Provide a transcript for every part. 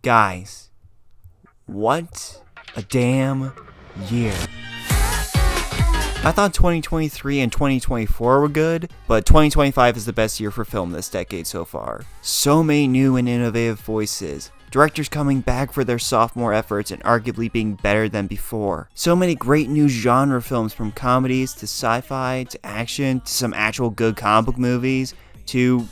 Guys, what a damn year. I thought 2023 and 2024 were good, but 2025 is the best year for film this decade so far. So many new and innovative voices, directors coming back for their sophomore efforts and arguably being better than before. So many great new genre films, from comedies to sci-fi to action to some actual good comic book movies to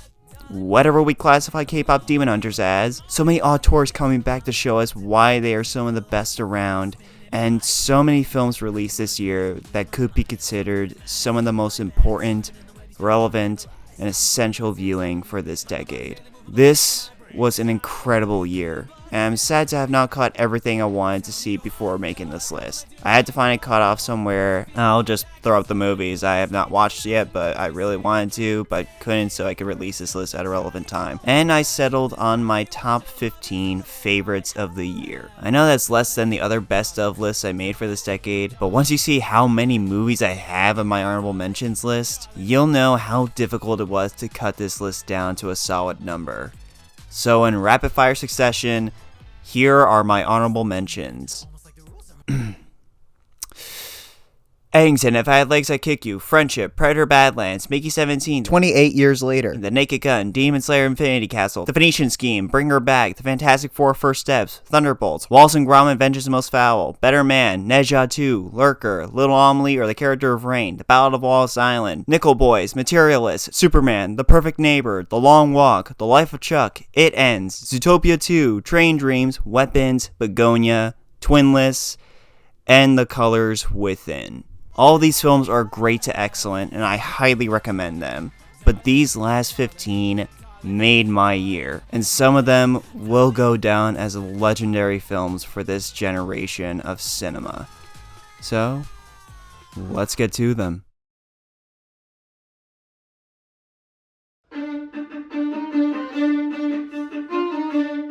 whatever we classify Kpop Demon Hunters as. So many auteurs coming back to show us why they are some of the best around. And so many films released this year that could be considered some of the most important, relevant, and essential viewing for this decade. This was an incredible year, and I'm sad to have not caught everything I wanted to see before making this list. I had to find it cut off somewhere. I'll just throw up the movies I have not watched yet, but I really wanted to, but couldn't, so I could release this list at a relevant time. And I settled on my top 15 favorites of the year. I know that's less than the other best of lists I made for this decade, but once you see how many movies I have on my honorable mentions list, you'll know how difficult it was to cut this list down to a solid number. So in rapid fire succession, here are my honorable mentions. Eddington, If I Had Legs I'd Kick You, Friendship, Predator Badlands, Mickey 17, 28 years later, The Naked Gun, Demon Slayer Infinity Castle, The Phoenician Scheme, Bring Her Back, The Fantastic Four First Steps, Thunderbolts, Wallace and Gromit Vengeance the Most Foul, Better Man, Neja 2, Lurker, Little Amelie or The Character of Rain, The Ballad of Wallace Island, Nickel Boys, Materialist, Superman, The Perfect Neighbor, The Long Walk, The Life of Chuck, It Ends, Zootopia 2, Train Dreams, Weapons, Begonia, Twinless, and The Colors Within. All these films are great to excellent, and I highly recommend them. But these last 15 made my year, and some of them will go down as legendary films for this generation of cinema. So, let's get to them.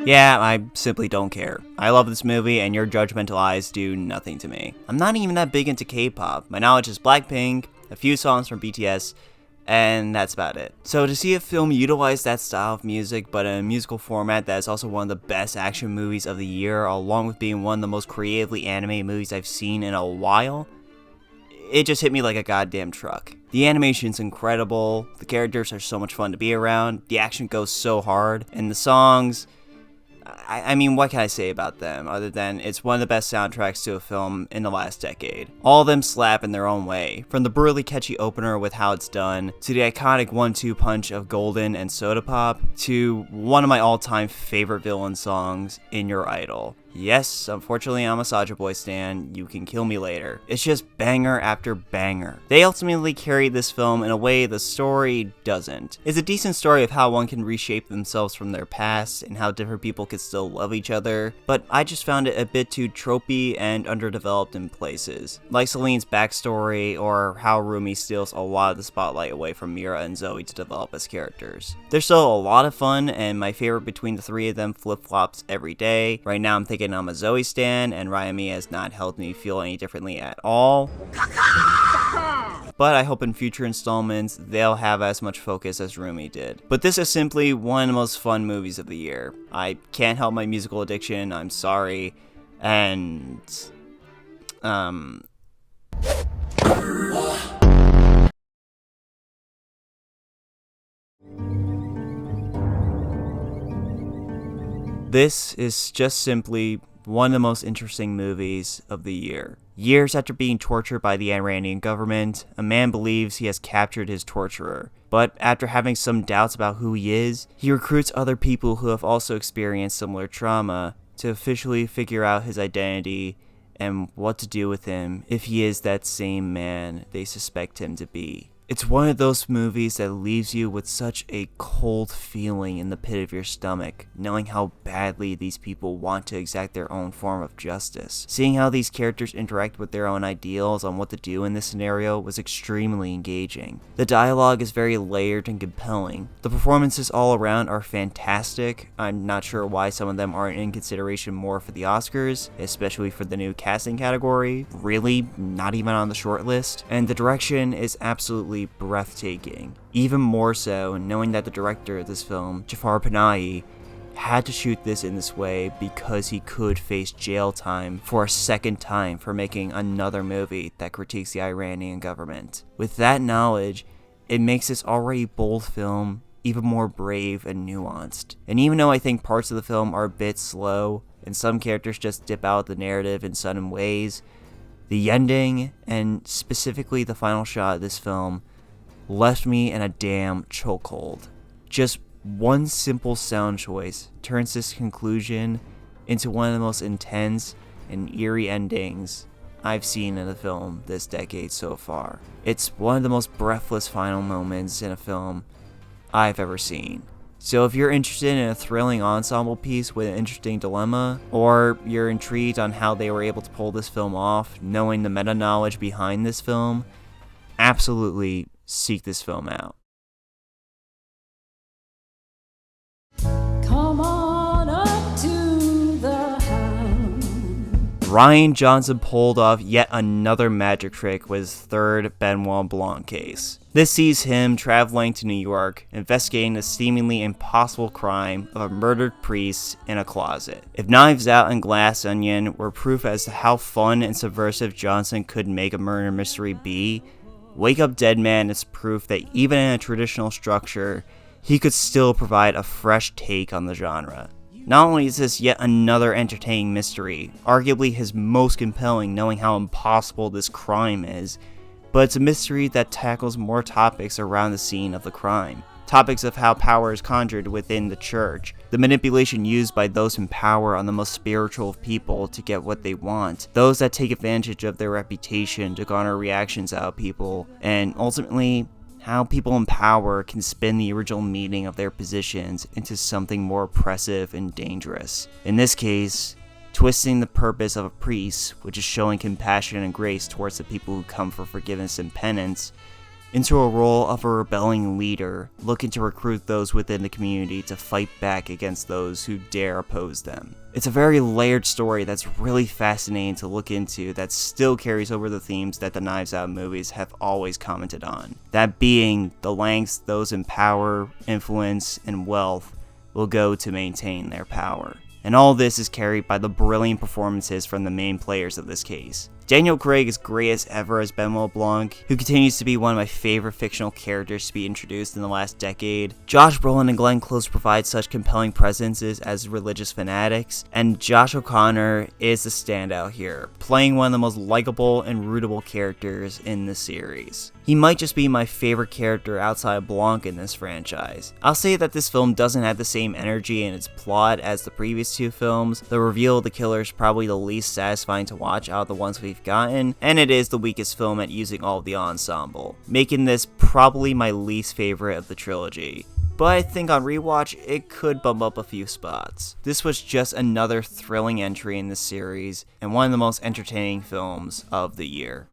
Yeah, I simply don't care. I love this movie, and your judgmental eyes do nothing to me. I'm not even that big into K-pop. My knowledge is Blackpink, a few songs from BTS, and that's about it. So to see a film utilize that style of music, but in a musical format that is also one of the best action movies of the year, along with being one of the most creatively animated movies I've seen in a while, it just hit me like a goddamn truck. The animation's incredible, the characters are so much fun to be around, the action goes so hard, and the songs, I mean, what can I say about them other than it's one of the best soundtracks to a film in the last decade. All of them slap in their own way, from the brutally catchy opener with How It's Done, to the iconic 1-2 punch of Golden and Soda Pop, to one of my all-time favorite villain songs, In Your Idol. Yes, unfortunately I'm a Soulja Boy stan, you can kill me later. It's just banger after banger. They ultimately carried this film in a way the story doesn't. It's a decent story of how one can reshape themselves from their past and how different people can still love each other, but I just found it a bit too tropey and underdeveloped in places. Like Celine's backstory, or how Rumi steals a lot of the spotlight away from Mira and Zoe to develop as characters. They're still a lot of fun, and my favorite between the three of them flip-flops every day. Right now I'm thinking I'm a Zoe stan, and Ryami has not helped me feel any differently at all. But I hope in future installments they'll have as much focus as Rumi did. But this is simply one of the most fun movies of the year. I can't help my musical addiction, I'm sorry, and this is just simply one of the most interesting movies of the year. Years after being tortured by the Iranian government, a man believes he has captured his torturer. But after having some doubts about who he is, he recruits other people who have also experienced similar trauma to officially figure out his identity and what to do with him if he is that same man they suspect him to be. It's one of those movies that leaves you with such a cold feeling in the pit of your stomach, knowing how badly these people want to exact their own form of justice. Seeing how these characters interact with their own ideals on what to do in this scenario was extremely engaging. The dialogue is very layered and compelling. The performances all around are fantastic. I'm not sure why some of them aren't in consideration more for the Oscars, especially for the new casting category. Really, not even on the short list. And the direction is absolutely breathtaking. Even more so knowing that the director of this film, Jafar Panahi, had to shoot this in this way because he could face jail time for a second time for making another movie that critiques the Iranian government. With that knowledge, it makes this already bold film even more brave and nuanced. And even though I think parts of the film are a bit slow, and some characters just dip out the narrative in sudden ways, the ending, and specifically the final shot of this film, left me in a damn chokehold. Just one simple sound choice turns this conclusion into one of the most intense and eerie endings I've seen in a film this decade so far. It's one of the most breathless final moments in a film I've ever seen. So if you're interested in a thrilling ensemble piece with an interesting dilemma, or you're intrigued on how they were able to pull this film off, knowing the meta knowledge behind this film, absolutely seek this film out. Come on up to the house. Rian Johnson pulled off yet another magic trick with his third Benoit Blanc case. This sees him traveling to New York, investigating the seemingly impossible crime of a murdered priest in a closet. If Knives Out and Glass Onion were proof as to how fun and subversive Johnson could make a murder mystery be, Wake Up Dead Man is proof that even in a traditional structure, he could still provide a fresh take on the genre. Not only is this yet another entertaining mystery, arguably his most compelling knowing how impossible this crime is, but it's a mystery that tackles more topics around the scene of the crime. Topics of how power is conjured within the church, the manipulation used by those in power on the most spiritual of people to get what they want, those that take advantage of their reputation to garner reactions out of people, and ultimately, how people in power can spin the original meaning of their positions into something more oppressive and dangerous. In this case, twisting the purpose of a priest, which is showing compassion and grace towards the people who come for forgiveness and penance, into a role of a rebelling leader looking to recruit those within the community to fight back against those who dare oppose them. It's a very layered story that's really fascinating to look into that still carries over the themes that the Knives Out movies have always commented on. That being the lengths those in power, influence, and wealth will go to maintain their power. And all this is carried by the brilliant performances from the main players of this case. Daniel Craig is great as ever as Benoit Blanc, who continues to be one of my favorite fictional characters to be introduced in the last decade. Josh Brolin and Glenn Close provide such compelling presences as religious fanatics, and Josh O'Connor is the standout here, playing one of the most likable and rootable characters in the series. He might just be my favorite character outside of Blanc in this franchise. I'll say that this film doesn't have the same energy in its plot as the previous two films. The reveal of the killer is probably the least satisfying to watch out of the ones we've gotten, and it is the weakest film at using all of the ensemble, making this probably my least favorite of the trilogy. But I think on rewatch, it could bump up a few spots. This was just another thrilling entry in this series, and one of the most entertaining films of the year.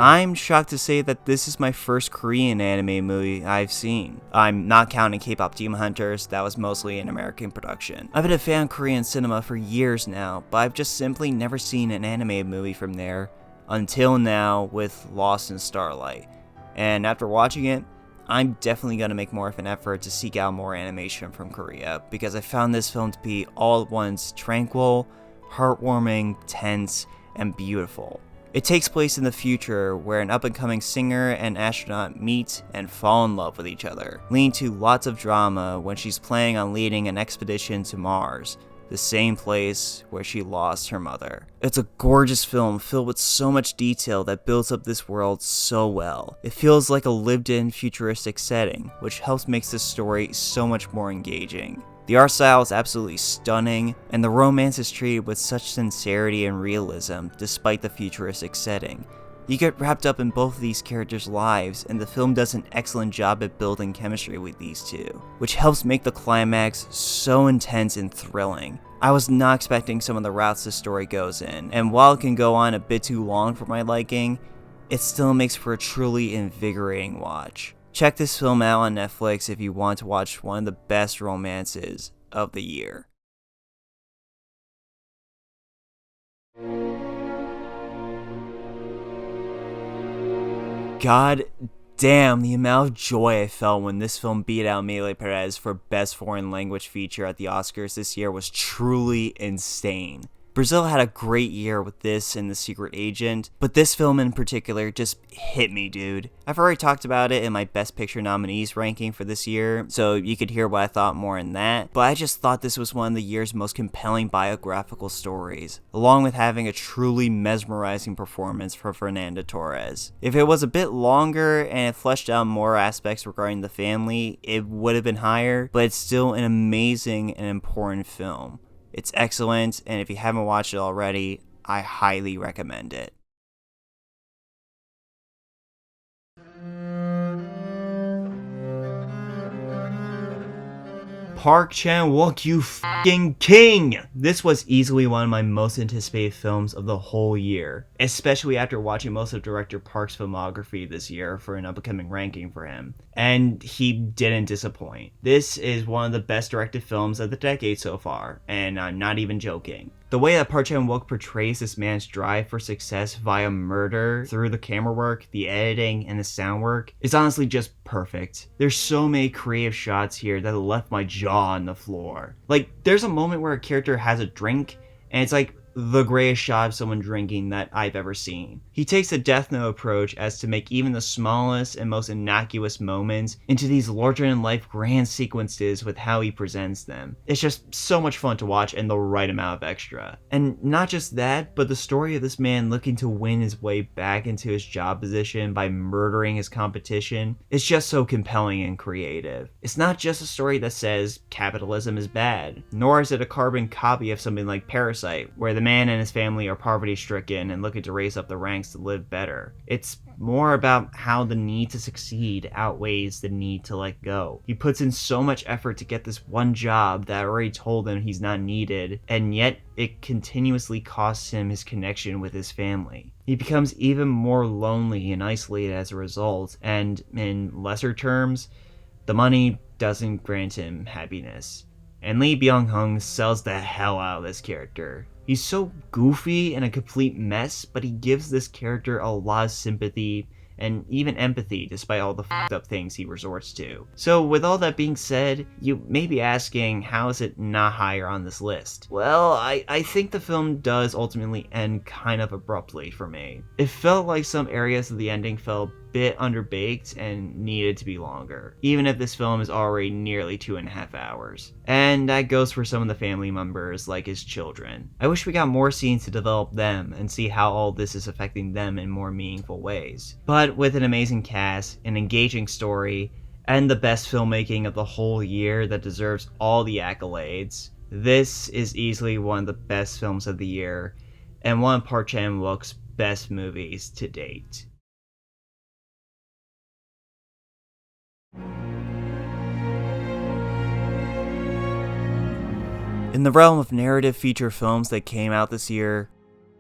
I'm shocked to say that this is my first Korean anime movie I've seen. I'm not counting Kpop Demon Hunters, that was mostly an American production. I've been a fan of Korean cinema for years now, but I've just simply never seen an anime movie from there, until now with Lost in Starlight. And after watching it, I'm definitely going to make more of an effort to seek out more animation from Korea, because I found this film to be all at once tranquil, heartwarming, tense, and beautiful. It takes place in the future where an up-and-coming singer and astronaut meet and fall in love with each other, leading to lots of drama when she's planning on leading an expedition to Mars, the same place where she lost her mother. It's a gorgeous film filled with so much detail that builds up this world so well. It feels like a lived-in futuristic setting, which helps make this story so much more engaging. The art style is absolutely stunning, and the romance is treated with such sincerity and realism despite the futuristic setting. You get wrapped up in both of these characters' lives, and the film does an excellent job at building chemistry with these two, which helps make the climax so intense and thrilling. I was not expecting some of the routes this story goes in, and while it can go on a bit too long for my liking, it still makes for a truly invigorating watch. Check this film out on Netflix if you want to watch one of the best romances of the year. God damn, the amount of joy I felt when this film beat out Melee Perez for Best Foreign Language Feature at the Oscars this year was truly insane. Brazil had a great year with this and The Secret Agent, but this film in particular just hit me, dude. I've already talked about it in my Best Picture nominees ranking for this year, so you could hear what I thought more in that, but I just thought this was one of the year's most compelling biographical stories, along with having a truly mesmerizing performance for Fernanda Torres. If it was a bit longer and it fleshed out more aspects regarding the family, it would have been higher, but it's still an amazing and important film. It's excellent, and if you haven't watched it already, I highly recommend it. Park Chan-wook, you f***ing king! This was easily one of my most anticipated films of the whole year, especially after watching most of director Park's filmography this year for an upcoming ranking for him. And he didn't disappoint. This is one of the best directed films of the decade so far, and I'm not even joking. The way that Park Chan-wook portrays this man's drive for success via murder through the camera work, the editing, and the sound work is honestly just perfect. There's so many creative shots here that left my jaw on the floor. Like, there's a moment where a character has a drink, and it's like the greatest shot of someone drinking that I've ever seen. He takes a Death Note approach as to make even the smallest and most innocuous moments into these larger-than-life grand sequences with how he presents them. It's just so much fun to watch and the right amount of extra. And not just that, but the story of this man looking to win his way back into his job position by murdering his competition is just so compelling and creative. It's not just a story that says capitalism is bad, nor is it a carbon copy of something like Parasite, where the man and his family are poverty-stricken and looking to raise up the ranks to live better. It's more about how the need to succeed outweighs the need to let go. He puts in so much effort to get this one job that already told him he's not needed, and yet it continuously costs him his connection with his family. He becomes even more lonely and isolated as a result, and in lesser terms, the money doesn't grant him happiness. And Lee Byung-hun sells the hell out of this character. He's so goofy and a complete mess, but he gives this character a lot of sympathy and even empathy despite all the f***ed up things he resorts to. So with all that being said, you may be asking, how is it not higher on this list? Well, I think the film does ultimately end kind of abruptly for me. It felt like some areas of the ending fell bit underbaked and needed to be longer, even if this film is already nearly 2.5 hours. And that goes for some of the family members, like his children. I wish we got more scenes to develop them and see how all this is affecting them in more meaningful ways. But with an amazing cast, an engaging story, and the best filmmaking of the whole year that deserves all the accolades, this is easily one of the best films of the year, and one of Park Chan-wook's best movies to date. In the realm of narrative feature films that came out this year,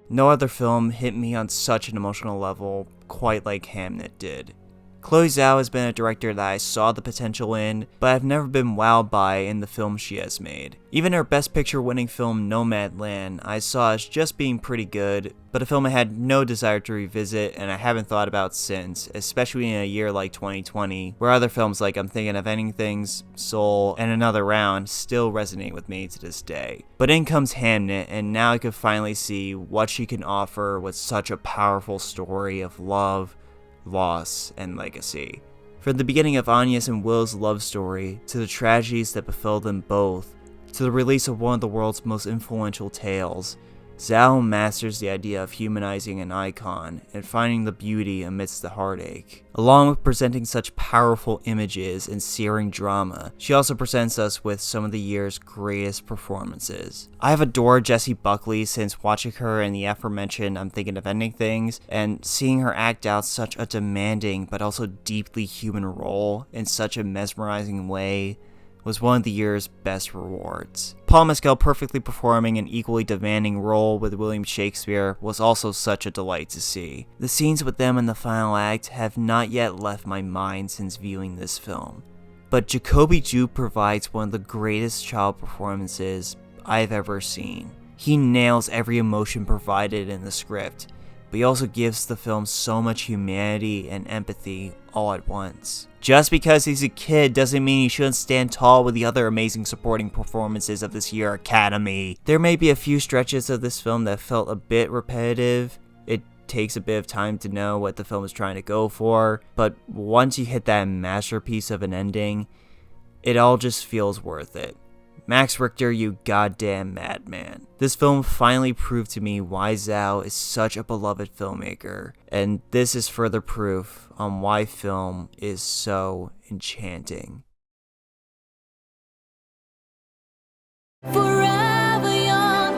no other film hit me on such an emotional level quite like Hamnet did. Chloe Zhao has been a director that I saw the potential in, but I've never been wowed by in the films she has made. Even her Best Picture winning film Nomadland I saw as just being pretty good, but a film I had no desire to revisit and I haven't thought about since, especially in a year like 2020, where other films like I'm Thinking of Ending Things, Soul, and Another Round still resonate with me to this day. But in comes Hamnet, and now I could finally see what she can offer with such a powerful story of love, loss, and legacy. From the beginning of Anya's and Will's love story, to the tragedies that befell them both, to the release of one of the world's most influential tales, Zhao masters the idea of humanizing an icon and finding the beauty amidst the heartache. Along with presenting such powerful images and searing drama, she also presents us with some of the year's greatest performances. I have adored Jessie Buckley since watching her in the aforementioned I'm Thinking of Ending Things, and seeing her act out such a demanding but also deeply human role in such a mesmerizing way was one of the year's best rewards. Paul Mescal perfectly performing an equally demanding role with William Shakespeare was also such a delight to see. The scenes with them in the final act have not yet left my mind since viewing this film. But Jacoby Ju provides one of the greatest child performances I've ever seen. He nails every emotion provided in the script, but he also gives the film so much humanity and empathy all at once. Just because he's a kid doesn't mean he shouldn't stand tall with the other amazing supporting performances of this year's Academy. There may be a few stretches of this film that felt a bit repetitive. It takes a bit of time to know what the film is trying to go for, but once you hit that masterpiece of an ending, it all just feels worth it. Max Richter, you goddamn madman. This film finally proved to me why Zhao is such a beloved filmmaker, and this is further proof on why film is so enchanting. Forever young,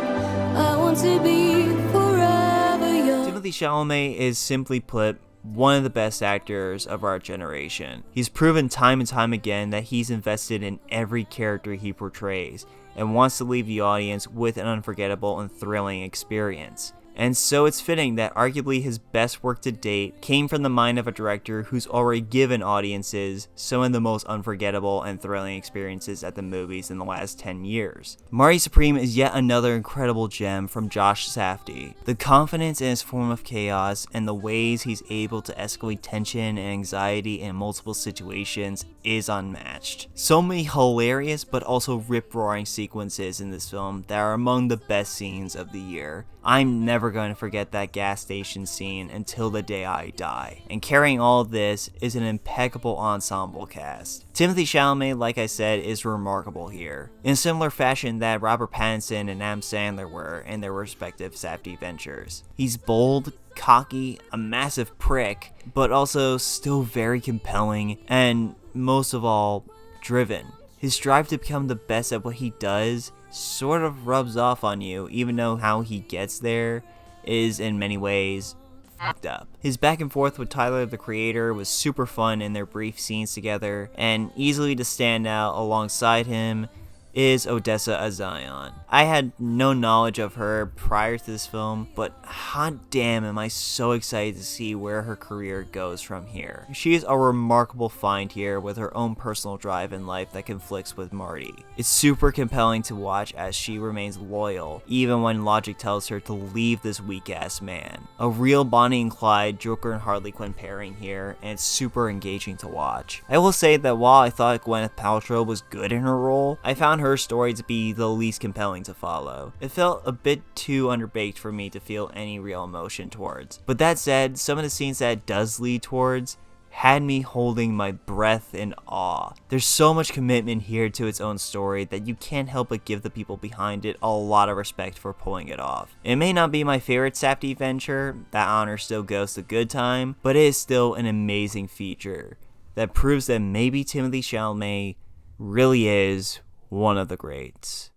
I want to be forever young. Timothée Chalamet is, simply put, one of the best actors of our generation. He's proven time and time again that he's invested in every character he portrays and wants to leave the audience with an unforgettable and thrilling experience. And so it's fitting that arguably his best work to date came from the mind of a director who's already given audiences some of the most unforgettable and thrilling experiences at the movies in the last 10 years. Marty Supreme is yet another incredible gem from Josh Safdie. The confidence in his form of chaos and the ways he's able to escalate tension and anxiety in multiple situations is unmatched. So many hilarious but also rip-roaring sequences in this film that are among the best scenes of the year. I'm never going to forget that gas station scene until the day I die. And carrying all of this is an impeccable ensemble cast. Timothée Chalamet, like I said, is remarkable here, in a similar fashion that Robert Pattinson and Adam Sandler were in their respective Safdie ventures. He's bold, cocky, a massive prick, but also still very compelling, and most of all, driven. His drive to become the best at what he does sort of rubs off on you, even though how he gets there is in many ways fucked up. His back and forth with Tyler the Creator was super fun in their brief scenes together, and easily to stand out alongside him is Odessa Azion. I had no knowledge of her prior to this film, but hot damn am I so excited to see where her career goes from here. She is a remarkable find here with her own personal drive in life that conflicts with Marty. It's super compelling to watch as she remains loyal, even when logic tells her to leave this weak ass man. A real Bonnie and Clyde, Joker and Harley Quinn pairing here, and it's super engaging to watch. I will say that while I thought Gwyneth Paltrow was good in her role, I found her story to be the least compelling to follow. It felt a bit too underbaked for me to feel any real emotion towards. But that said, some of the scenes that it does lead towards had me holding my breath in awe. There's so much commitment here to its own story that you can't help but give the people behind it a lot of respect for pulling it off. It may not be my favorite Safdie venture, that honor still goes to Good Time, but it is still an amazing feature that proves that maybe Timothée Chalamet really is one of the greats.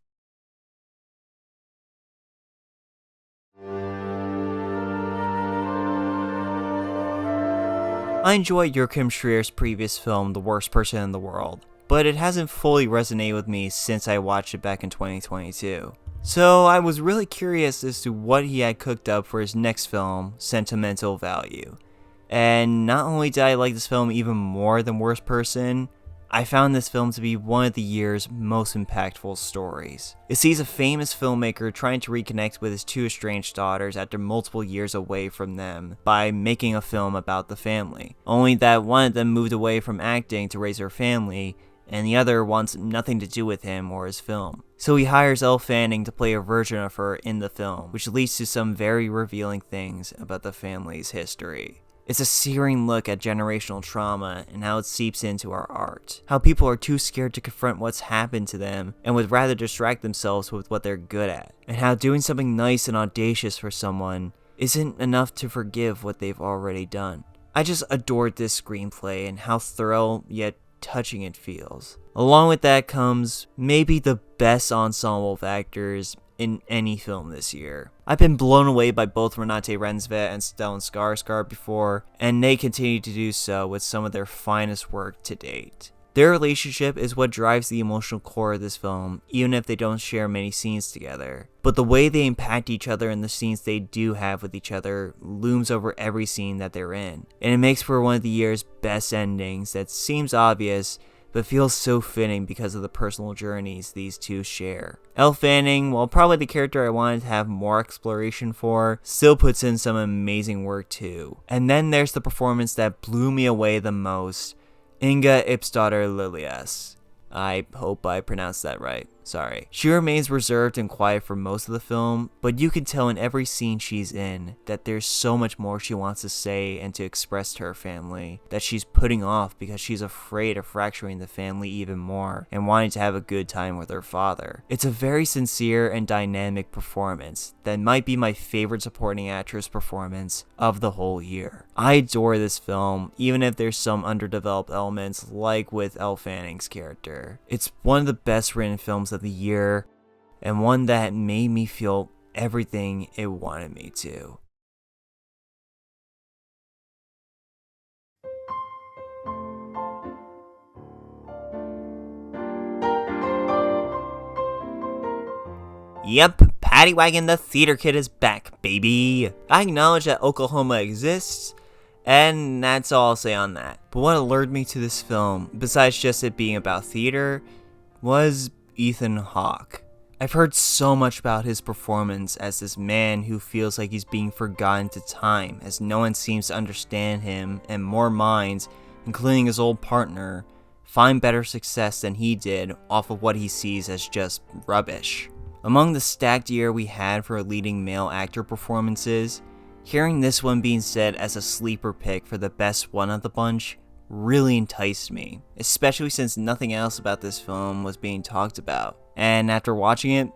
I enjoyed Joachim Trier's previous film, The Worst Person in the World, but it hasn't fully resonated with me since I watched it back in 2022. So I was really curious as to what he had cooked up for his next film, Sentimental Value. And not only did I like this film even more than Worst Person, I found this film to be one of the year's most impactful stories. It sees a famous filmmaker trying to reconnect with his two estranged daughters after multiple years away from them by making a film about the family. Only that one of them moved away from acting to raise her family, and the other wants nothing to do with him or his film. So he hires Elle Fanning to play a version of her in the film, which leads to some very revealing things about the family's history. It's a searing look at generational trauma and how it seeps into our art. How people are too scared to confront what's happened to them and would rather distract themselves with what they're good at. And how doing something nice and audacious for someone isn't enough to forgive what they've already done. I just adored this screenplay and how thorough yet touching it feels. Along with that comes maybe the best ensemble of actors in any film this year. I've been blown away by both Renate Reinsve and Stellan Skarsgård before, and they continue to do so with some of their finest work to date. Their relationship is what drives the emotional core of this film, even if they don't share many scenes together. But the way they impact each other in the scenes they do have with each other looms over every scene that they're in, and it makes for one of the year's best endings that seems obvious, but feels so fitting because of the personal journeys these two share. Elle Fanning, while probably the character I wanted to have more exploration for, still puts in some amazing work too. And then there's the performance that blew me away the most, Inga Ipsdottir Lilias. I hope I pronounced that right. Sorry. She remains reserved and quiet for most of the film, but you can tell in every scene she's in that there's so much more she wants to say and to express to her family that she's putting off because she's afraid of fracturing the family even more and wanting to have a good time with her father. It's a very sincere and dynamic performance that might be my favorite supporting actress performance of the whole year. I adore this film, even if there's some underdeveloped elements like with Elle Fanning's character. It's one of the best written films of the year, and one that made me feel everything it wanted me to. Yep, Paddy Wagon the Theater Kid is back, baby! I acknowledge that Oklahoma exists, and that's all I'll say on that. But what lured me to this film, besides just it being about theater, was Ethan Hawke. I've heard so much about his performance as this man who feels like he's being forgotten to time, as no one seems to understand him, and more minds, including his old partner, find better success than he did off of what he sees as just rubbish. Among the stacked year we had for leading male actor performances, hearing this one being said as a sleeper pick for the best one of the bunch really enticed me, especially since nothing else about this film was being talked about. And after watching it,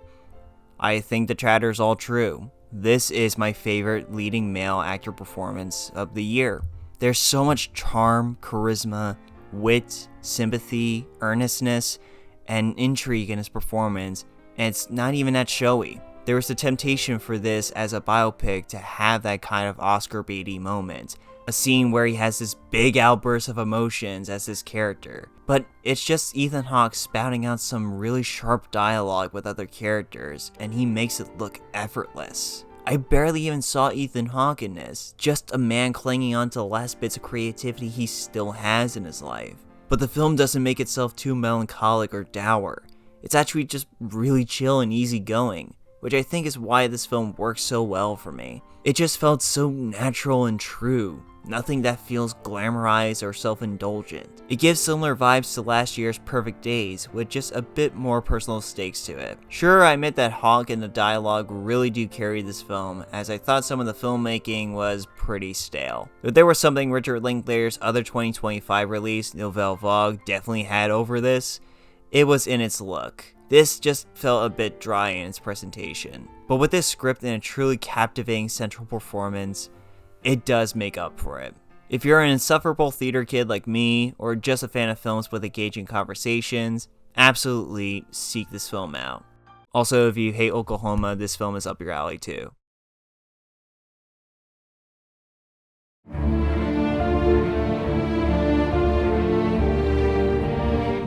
I think the chatter's all true. This is my favorite leading male actor performance of the year. There's so much charm, charisma, wit, sympathy, earnestness, and intrigue in his performance, and it's not even that showy. There was the temptation for this as a biopic to have that kind of Oscar baity moment, a scene where he has this big outburst of emotions as his character. But it's just Ethan Hawke spouting out some really sharp dialogue with other characters, and he makes it look effortless. I barely even saw Ethan Hawke in this, just a man clinging on to the last bits of creativity he still has in his life. But the film doesn't make itself too melancholic or dour. It's actually just really chill and easygoing, which I think is why this film works so well for me. It just felt so natural and true. Nothing that feels glamorized or self-indulgent. It gives similar vibes to last year's Perfect Days, with just a bit more personal stakes to it. Sure, I admit that Hawke and the dialogue really do carry this film, as I thought some of the filmmaking was pretty stale. But there was something Richard Linklater's other 2025 release, Nouvelle Vague, definitely had over this. It was in its look. This just felt a bit dry in its presentation. But with this script and a truly captivating central performance, it does make up for it. If you're an insufferable theater kid like me, or just a fan of films with engaging conversations, absolutely seek this film out. Also, if you hate Oklahoma, this film is up your alley too.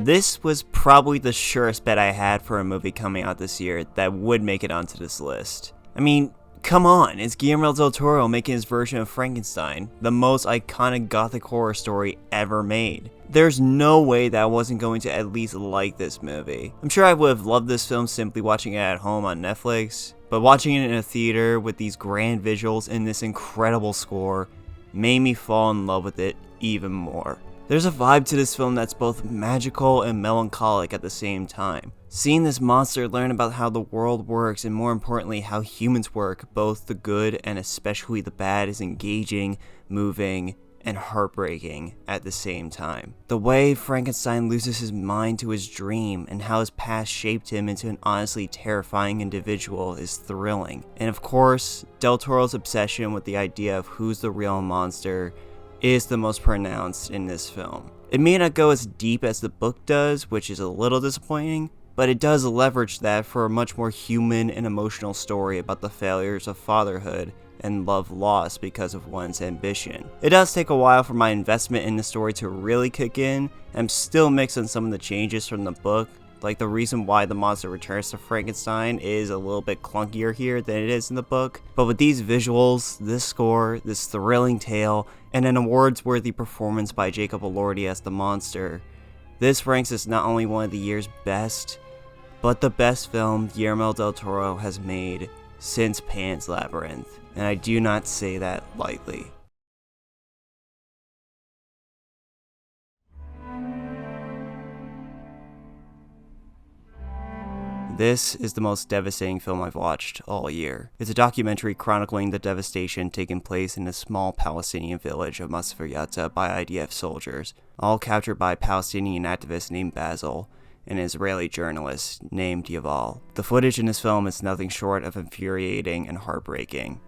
This was probably the surest bet I had for a movie coming out this year that would make it onto this list. I mean, come on, it's Guillermo del Toro making his version of Frankenstein, the most iconic gothic horror story ever made. There's no way that I wasn't going to at least like this movie. I'm sure I would have loved this film simply watching it at home on Netflix, but watching it in a theater with these grand visuals and this incredible score made me fall in love with it even more. There's a vibe to this film that's both magical and melancholic at the same time. Seeing this monster learn about how the world works and more importantly how humans work, both the good and especially the bad, is engaging, moving, and heartbreaking at the same time. The way Frankenstein loses his mind to his dream and how his past shaped him into an honestly terrifying individual is thrilling. And of course, Del Toro's obsession with the idea of who's the real monster is the most pronounced in this film. It may not go as deep as the book does, which is a little disappointing, but it does leverage that for a much more human and emotional story about the failures of fatherhood and love lost because of one's ambition. It does take a while for my investment in the story to really kick in. I'm still mixed on some of the changes from the book, like the reason why the monster returns to Frankenstein is a little bit clunkier here than it is in the book. But with these visuals, this score, this thrilling tale, and an awards-worthy performance by Jacob Elordi as the monster, This ranks as not only one of the year's best, but the best film Guillermo del Toro has made since Pan's Labyrinth, and I do not say that lightly. This is the most devastating film I've watched all year. It's a documentary chronicling the devastation taking place in a small Palestinian village of Masferiata by IDF soldiers, all captured by a Palestinian activist named Basil and an Israeli journalist named Yaval. The footage in this film is nothing short of infuriating and heartbreaking.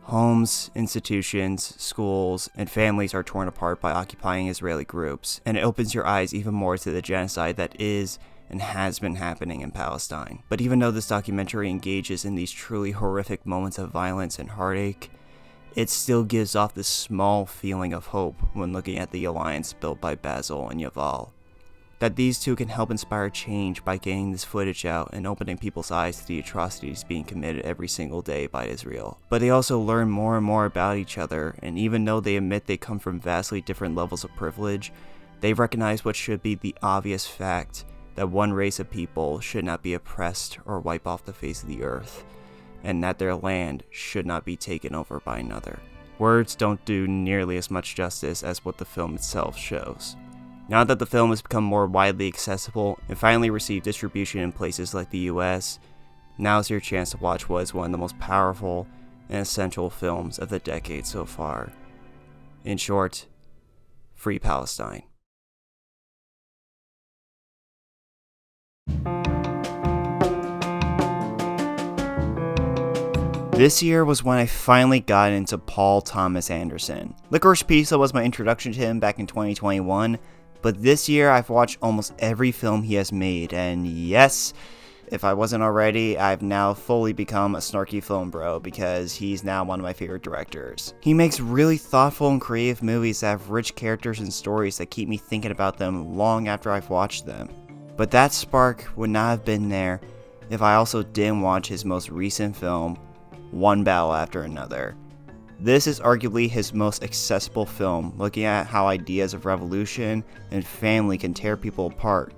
Homes, institutions, schools, and families are torn apart by occupying Israeli groups, and it opens your eyes even more to the genocide that is and has been happening in Palestine. But even though this documentary engages in these truly horrific moments of violence and heartache, it still gives off this small feeling of hope when looking at the alliance built by Basil and Yaval. That these two can help inspire change by getting this footage out and opening people's eyes to the atrocities being committed every single day by Israel. But they also learn more and more about each other, and even though they admit they come from vastly different levels of privilege, they recognize what should be the obvious fact that one race of people should not be oppressed or wiped off the face of the earth, and that their land should not be taken over by another. Words don't do nearly as much justice as what the film itself shows. Now that the film has become more widely accessible and finally received distribution in places like the US, now's your chance to watch what is one of the most powerful and essential films of the decade so far. In short, Free Palestine. This year was when I finally got into Paul Thomas Anderson. Licorice Pizza was my introduction to him back in 2021, but this year I've watched almost every film he has made, and yes, if I wasn't already, I've now fully become a snarky film bro because he's now one of my favorite directors. He makes really thoughtful and creative movies that have rich characters and stories that keep me thinking about them long after I've watched them. But that spark would not have been there if I also didn't watch his most recent film, One Battle After Another. This is arguably his most accessible film, looking at how ideas of revolution and family can tear people apart,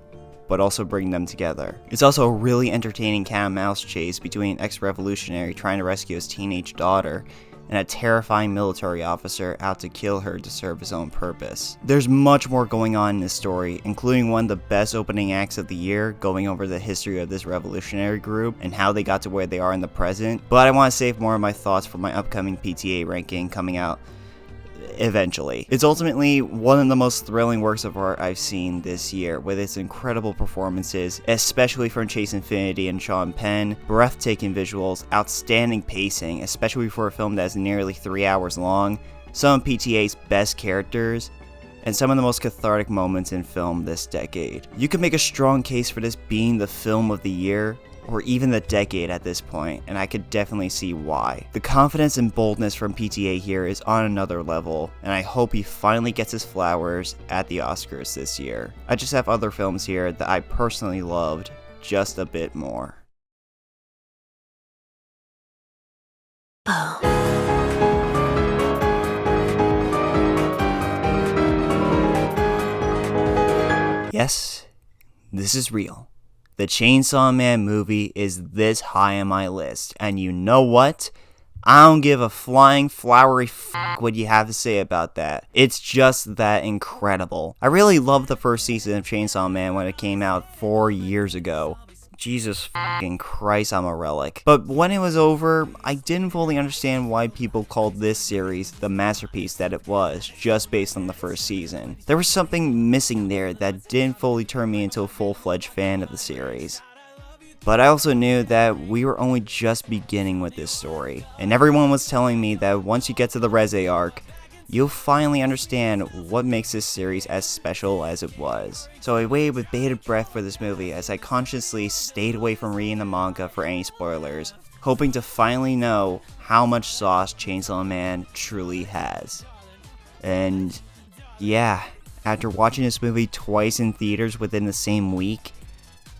but also bring them together. It's also a really entertaining cat and mouse chase between an ex-revolutionary trying to rescue his teenage daughter and a terrifying military officer out to kill her to serve his own purpose. There's much more going on in this story, including one of the best opening acts of the year, going over the history of this revolutionary group and how they got to where they are in the present, but I want to save more of my thoughts for my upcoming PTA ranking coming out eventually. It's ultimately one of the most thrilling works of art I've seen this year, with its incredible performances, especially from Chase Infinity and Sean Penn, breathtaking visuals, outstanding pacing, especially for a film that is nearly 3 hours long, some of PTA's best characters, and some of the most cathartic moments in film this decade. You could make a strong case for this being the film of the year, or even the decade at this point, and I could definitely see why. The confidence and boldness from PTA here is on another level, and I hope he finally gets his flowers at the Oscars this year. I just have other films here that I personally loved just a bit more. Yes, this is real. The Chainsaw Man movie is this high on my list, and you know what? I don't give a flying flowery what you have to say about that. It's just that incredible. I really loved the first season of Chainsaw Man when it came out 4 years ago. Jesus fucking Christ, I'm a relic. But when it was over, I didn't fully understand why people called this series the masterpiece that it was, just based on the first season. There was something missing there that didn't fully turn me into a full-fledged fan of the series. But I also knew that we were only just beginning with this story, and everyone was telling me that once you get to the Reze arc, you'll finally understand what makes this series as special as it was. So I waited with bated breath for this movie as I consciously stayed away from reading the manga for any spoilers, hoping to finally know how much sauce Chainsaw Man truly has. And yeah, after watching this movie twice in theaters within the same week,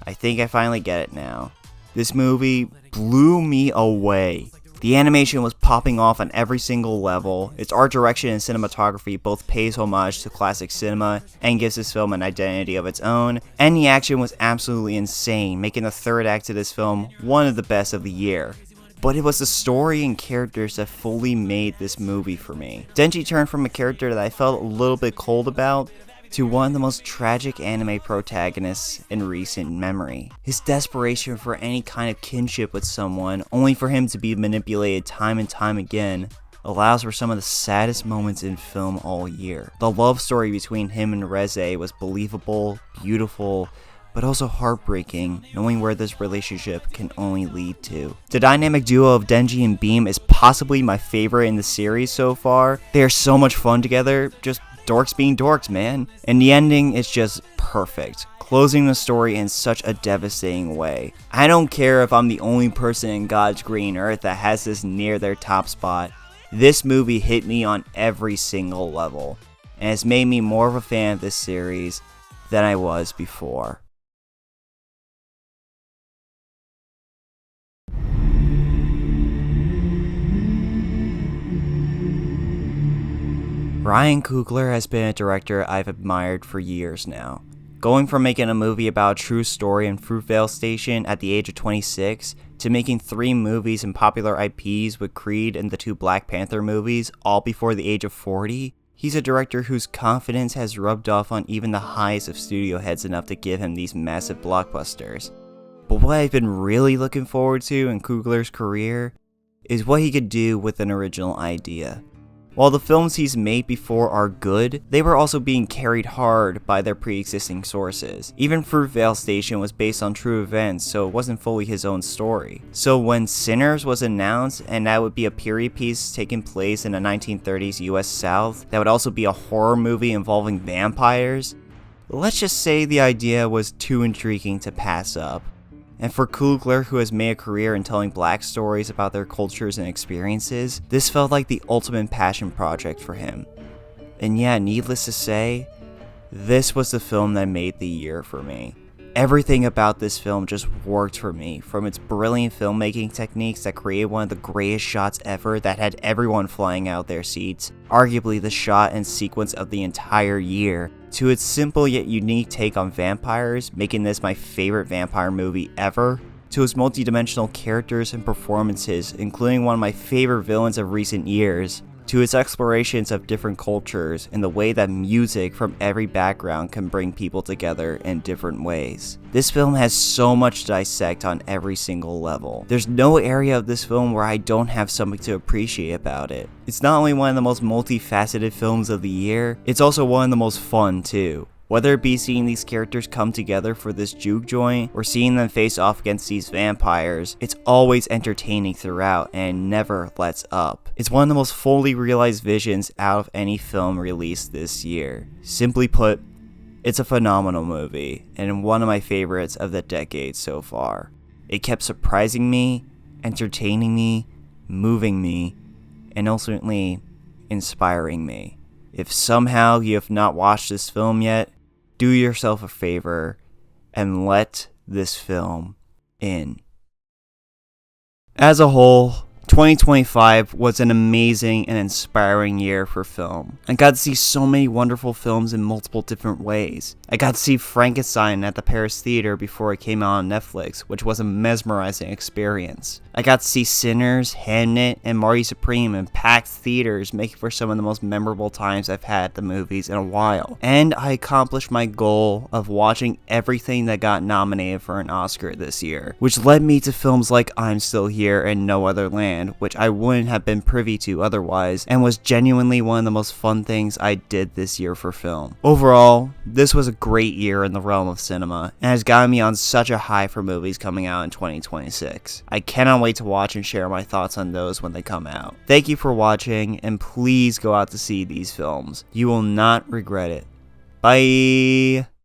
I think I finally get it now. This movie blew me away. The animation was popping off on every single level, its art direction and cinematography both pays homage to classic cinema and gives this film an identity of its own, and the action was absolutely insane, making the third act of this film one of the best of the year. But it was the story and characters that fully made this movie for me. Denji turned from a character that I felt a little bit cold about to one of the most tragic anime protagonists in recent memory. His desperation for any kind of kinship with someone, only for him to be manipulated time and time again, allows for some of the saddest moments in film all year. The love story between him and Reze was believable, beautiful, but also heartbreaking, knowing where this relationship can only lead to. The dynamic duo of Denji and Beam is possibly my favorite in the series so far. They are so much fun together, just dorks being dorks, man. And the ending is just perfect, closing the story in such a devastating way. I don't care if I'm the only person in God's green earth that has this near their top spot. This movie hit me on every single level, and it's made me more of a fan of this series than I was before. Ryan Coogler has been a director I've admired for years now. Going from making a movie about a true story in Fruitvale Station at the age of 26, to making 3 movies and popular IPs with Creed and the 2 Black Panther movies, all before the age of 40, he's a director whose confidence has rubbed off on even the highest of studio heads enough to give him these massive blockbusters. But what I've been really looking forward to in Coogler's career is what he could do with an original idea. While the films he's made before are good, they were also being carried hard by their pre-existing sources. Even Fruitvale Station was based on true events, so it wasn't fully his own story. So when Sinners was announced, and that would be a period piece taking place in the 1930s US South, that would also be a horror movie involving vampires, let's just say the idea was too intriguing to pass up. And for Coogler, who has made a career in telling black stories about their cultures and experiences, this felt like the ultimate passion project for him. And yeah, needless to say, this was the film that made the year for me. Everything about this film just worked for me, from its brilliant filmmaking techniques that created one of the greatest shots ever that had everyone flying out their seats, arguably the shot and sequence of the entire year, to its simple yet unique take on vampires, making this my favorite vampire movie ever, to its multi-dimensional characters and performances, including one of my favorite villains of recent years, to its explorations of different cultures and the way that music from every background can bring people together in different ways. This film has so much to dissect on every single level. There's no area of this film where I don't have something to appreciate about it. It's not only one of the most multifaceted films of the year, it's also one of the most fun too. Whether it be seeing these characters come together for this juke joint, or seeing them face off against these vampires, it's always entertaining throughout and never lets up. It's one of the most fully realized visions out of any film released this year. Simply put, it's a phenomenal movie, and one of my favorites of the decade so far. It kept surprising me, entertaining me, moving me, and ultimately inspiring me. If somehow you have not watched this film yet, do yourself a favor and let this film in. As a whole, 2025 was an amazing and inspiring year for film. I got to see so many wonderful films in multiple different ways. I got to see Frankenstein at the Paris Theater before it came out on Netflix, which was a mesmerizing experience. I got to see Sinners, Hamnet, and Marty Supreme in packed theaters, making for some of the most memorable times I've had at the movies in a while. And I accomplished my goal of watching everything that got nominated for an Oscar this year, which led me to films like I'm Still Here and No Other Land, which I wouldn't have been privy to otherwise, and was genuinely one of the most fun things I did this year for film. Overall, this was a great year in the realm of cinema, and has gotten me on such a high for movies coming out in 2026. I cannot wait to watch and share my thoughts on those when they come out. Thank you for watching, and please go out to see these films. You will not regret it. Bye!